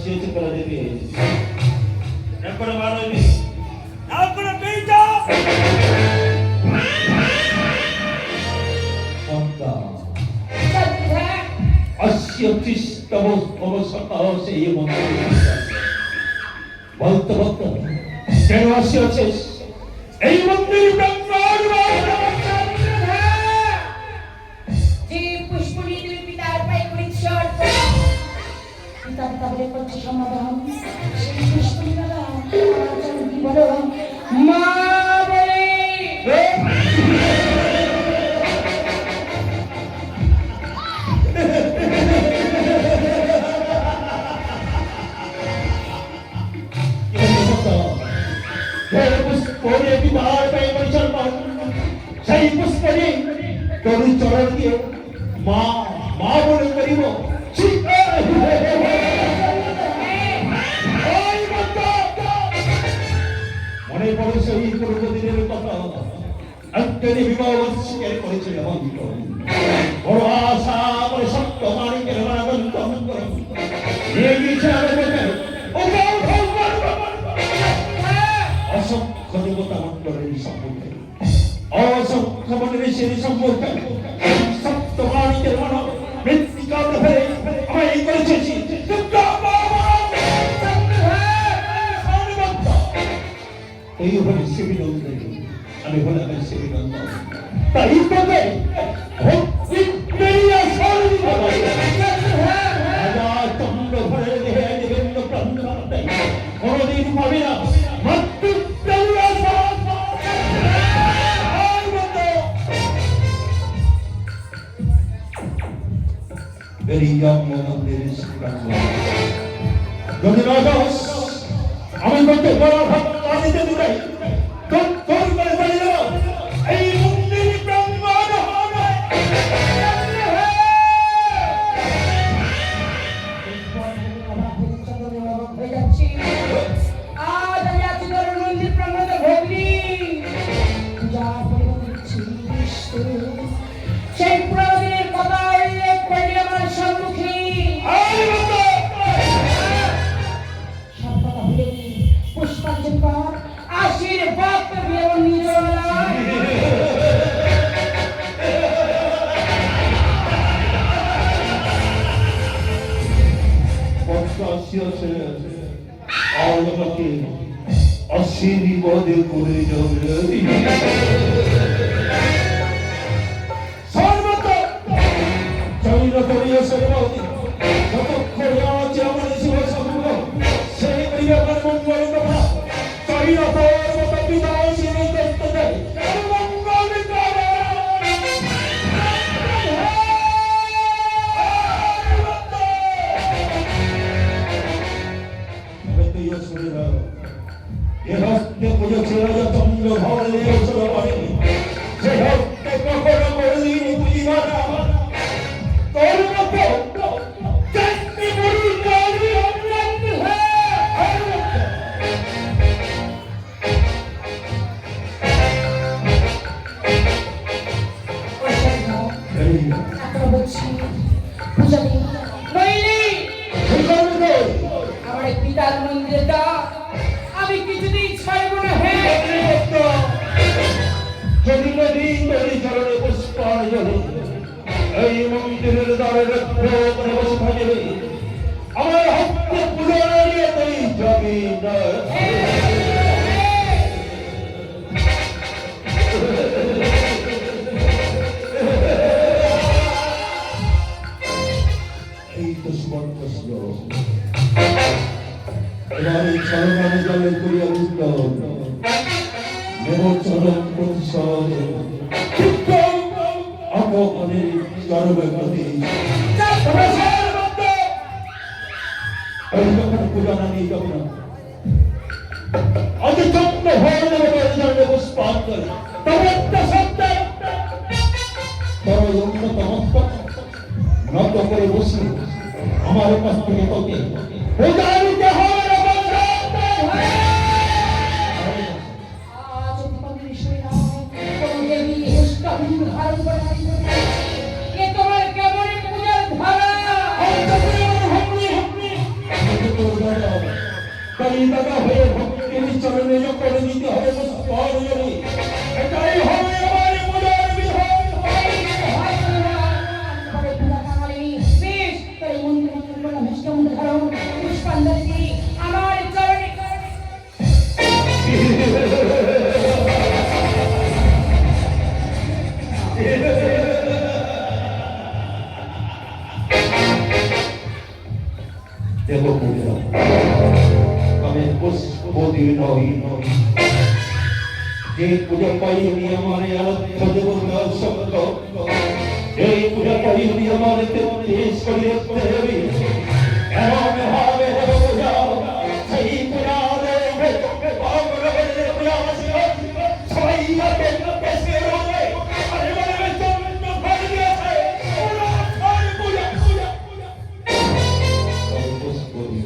সিওতে করে দেবে একবারে মারবি না করে পেইটা পদ্মা अस्यतिस्तव अवसतः से ये मंत्र বলতে বলতে কেন আসিয়াছিস এই মন্দির প্রাঙ্গণ যে পুষ্পনীতির পিতার পায়ে করেছি অর্পণ পিতার তাবলে করছে সমাধান সেই পুষ্পনীরা আমার কি বলো মা বলে পুষ্পরে বিবাহ পাই পরিচালন সেই পুষ্পরে তোর চরণ দিয়ে মা মা বলে করিব মনে পড়ে সেই পূর্বদিনের কথা অত্যধিক বিবাহ স্বীকার করেছিল বড় আশা করে সত্য মানিকের মানবন্ত নিয়ে গিয়েছে আমাদের অসংখ্য দেবতা মন্ডলের সম্মুখে অসংখ্য মন্ডলের সম্মুখে সপ্ত মানিকের মানব মৃত্তিকা ফেলে আমায় এই করেছি এই হলে শিবিনন্দন আমি হলাম শিবিনন্দন তাই তোকে চন্দ্র ভরে দেহে দেবেন্দ্র প্রান্ত কোনদিন পাবি না very young woman there is যদি রাজাস আমি বলতে বড় ভাব কাঁদিতে দিলাই তোর তোর করে বলে দাও এই মন্দির প্রাঙ্গণ হবে আজ আমি আছি তোর মন্দির প্রাঙ্গণে ভোগলি যা পরিবর্তন সেই পুরাদিনের কথা উল্লেখ করলে আমার সম্মুখে সব কথা ভুলে পুষ্পাঞ্জলি কর আশীর্বাদ করবি এবং নিজ আশীর্বাদ করে যাবে করিয়া সর্বতি যতক্ষণ আছে আমার শিব সমুদ্র সেই করিয়া আমার মঙ্গল কথা করিয়া তোর মত পিতা শিব করতে দেয় মঙ্গল করে তুই শুনে দাও এ হস্তে পুজো ছিল চন্দ্র ভবনে ছিল পারে সে হস্তে কখনো কোনদিন বুঝিবা না তোর মতো চাকরি বড়ি কারি অমৃত আমার পিতার মন্দিরটা আমি কিছুতেই ছাড়ব না যদি নদী তরি চরণে পুষ্পাঞ্জলি এই মন্দিরের দ্বারে রক্ষে করে বসে থাকবে আমার হস্তে পুজো নিয়ে তুই যাবি না এই তো সুবর্ণ এবার এই চরণানে জলে করিয়া উত্তর নেব চরণ প্রতিশোধ অপমানের চরমে গতি পূজা না নিয়ে যাবো না আজ চন্দ্র ভয় পুষ্পাঞ্জলি তমত্তা সত্য তর অন্যতম নত করে বসে আমার কাছ থেকে তোকে পূজা নিতে হবে তোর জয় দাদা হয়ে ভক্তির চরণে করে দিতে হবে পুষ্পাঞ্জলি। এটাই হবে আমার পূজার বিধান। আমার চরণে দেখো পূজা, আমি পুষ্পতি নই। যে পূজা পাইনি আমার আরাধ্য দেবতার সঙ্গ, এই পূজা পাইনি আমার তেত্রিশ কোটি দেবী। এমন ভাবে দেব পূজা, সেই পূজা দেবে সবাই পেশে রোজে আরে বলে চন্দ্র ভরে দিয়েছে পূজা পূজা পূজা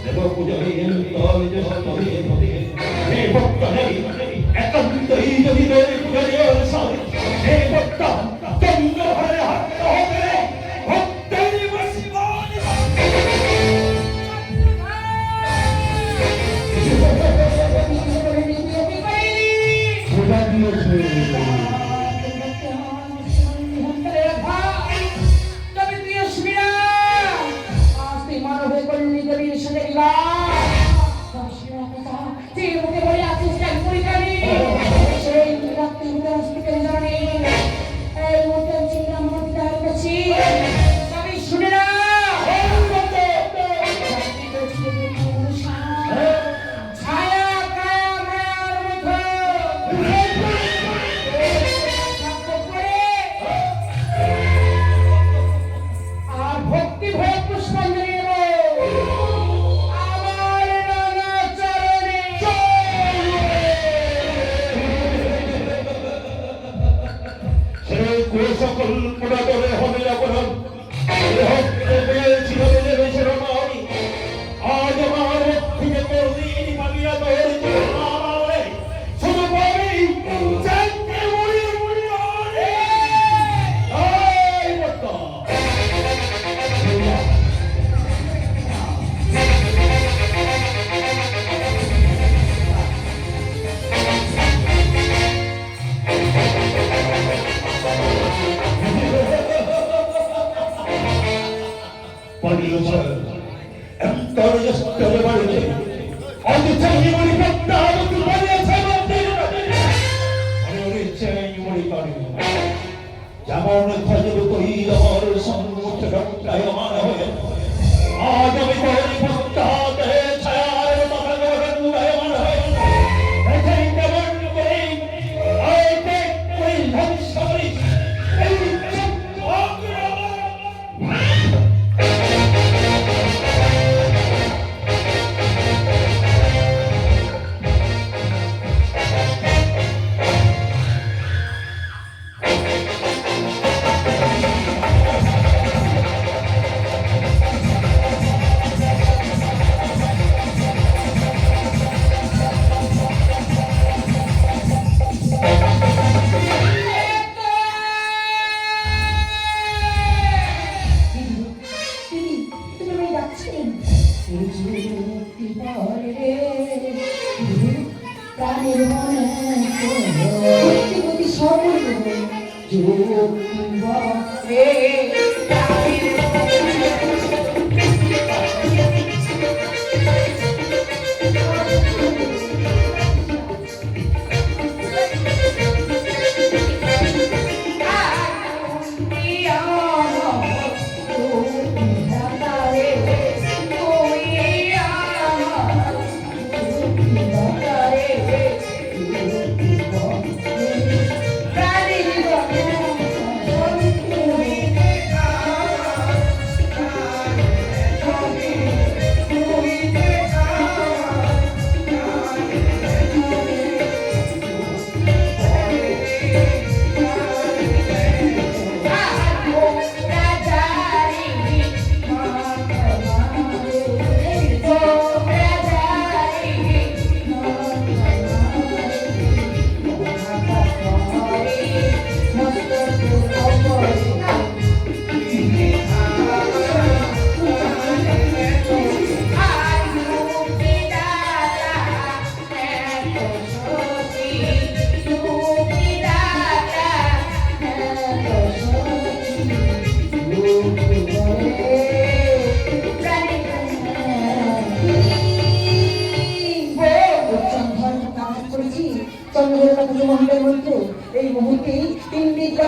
দেব পূজা হে ভক্ত একান্তই যদি পূজার সাথে হে ভক্ত চন্দ্র ভরে হাত হবে ভক্তের বসিবানি। পূজা দিয়েছে সকল পুরাতনে হবে অপরাধ। আজ আমার থেকে কোনদিন পালিয়া ধরেছে শুধু বলি চাইতে মরি মরি যেমন থাকবে তুই আমার সম্মুখে আমার হয়ে আজ আমি তোর ভক্তাতে ছায়ার মাথা আমার হয়ে এটাই কেমন করে আইতে তুই ধ্বংস করিস এই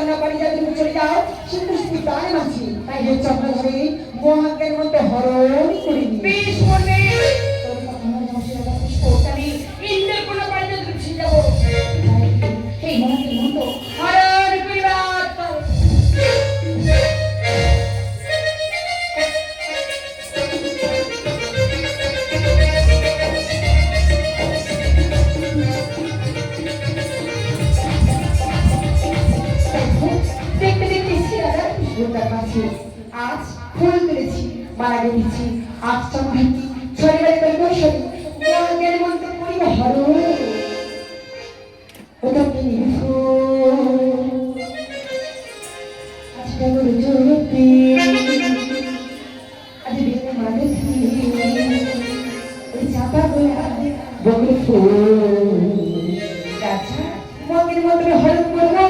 না পারি যাতে তুমি চলে যাও সে পুষ্টি দানে মাছি তাই হে চক্র ধরে মহাজ্ঞের মধ্যে হরণ করি বেশ মনে তোর কথা মনে হচ্ছে না পুষ্প আমি ইন্দ্রের কোনো পারি যাতে তুমি চলে যাবো এই মহাজ্ঞের মতো হরণ করিবার আজ ফুল তুলেছি মালা গেঁথেছি আজ চমহাইতি ছড়িবারে কৈবর্ষণী মহাজ্ঞের মন্ত্র করিব হর ওটাকে আজ কেমন জ্যোতি আজ বেদ মানসী ওই চাপা গোলা বকুল ফুল আচ্ছা মহাজ্ঞের মন্ত্রে হরণ করবো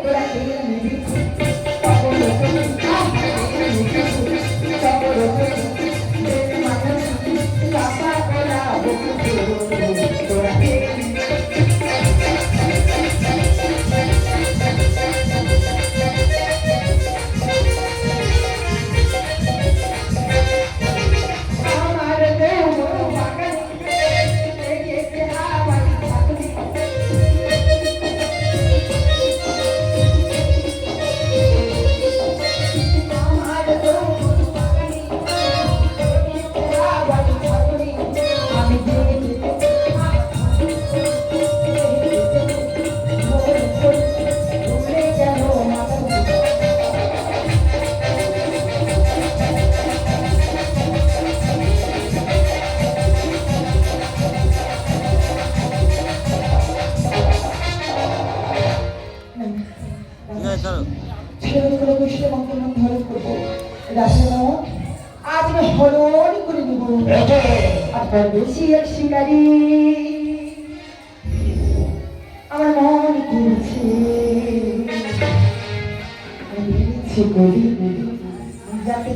তোরা খেয়ে নিবি আজ আমি হরণ করে নিব আপনার বেশি এক শিকারী আমার মন করছে আমি ইচ্ছে করি যাতে